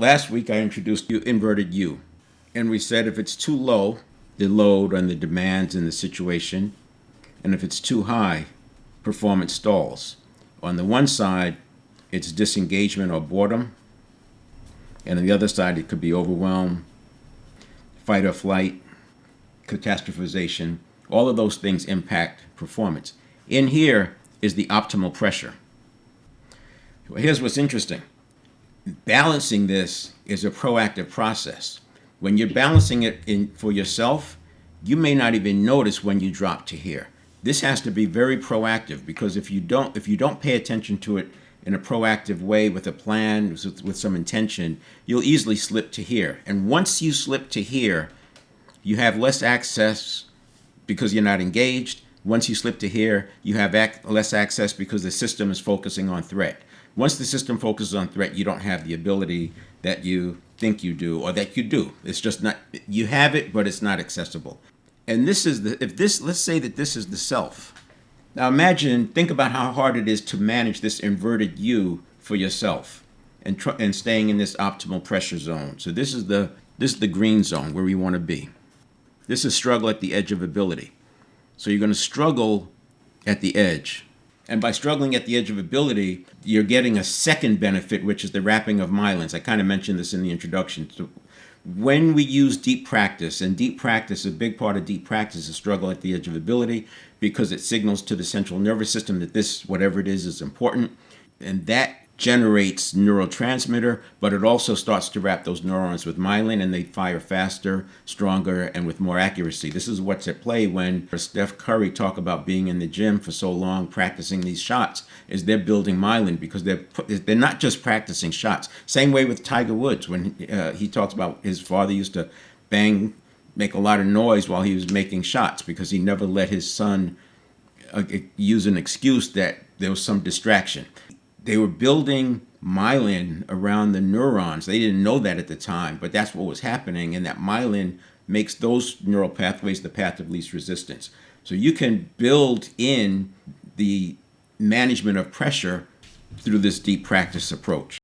Last week I introduced you inverted U, and we said if it's too low, the load and the demands in the situation, and if it's too high, performance stalls. On the one side, it's disengagement or boredom, and on the other side, it could be overwhelm, fight or flight, catastrophization. All of those things impact performance. In here is the optimal pressure. Well, here's what's interesting. Balancing this is a proactive process. When you're balancing it for yourself, you may not even notice when you drop to here. This has to be very proactive, because if you don't pay attention to it in a proactive way with a plan, with some intention, you'll easily slip to here. And once you slip to here, you have less access because you're not engaged. Once you slip to here, you have less access because the system is focusing on threat. Once the system focuses on threat, you don't have the ability that you think you do, or that you do. It's just not, you have it, but it's not accessible. And this is let's say that this is the self. Now think about how hard it is to manage this inverted U for yourself and staying in this optimal pressure zone. So this is the green zone where we want to be. This is struggle at the edge of ability. So you're going to struggle at the edge. And by struggling at the edge of ability, you're getting a second benefit, which is the wrapping of myelins. I kind of mentioned this in the introduction. So when we use deep practice, and deep practice, a big part of deep practice is struggle at the edge of ability, because it signals to the central nervous system that this, whatever it is important. And that generates neurotransmitter, but it also starts to wrap those neurons with myelin, and they fire faster, stronger, and with more accuracy. This is what's at play when Steph Curry talk about being in the gym for so long practicing these shots, is they're building myelin, because they're not just practicing shots. Same way with Tiger Woods, when he talks about his father used to make a lot of noise while he was making shots, because he never let his son use an excuse that there was some distraction. They were building myelin around the neurons. They didn't know that at the time, but that's what was happening, and that myelin makes those neural pathways the path of least resistance. So you can build in the management of pressure through this deep practice approach.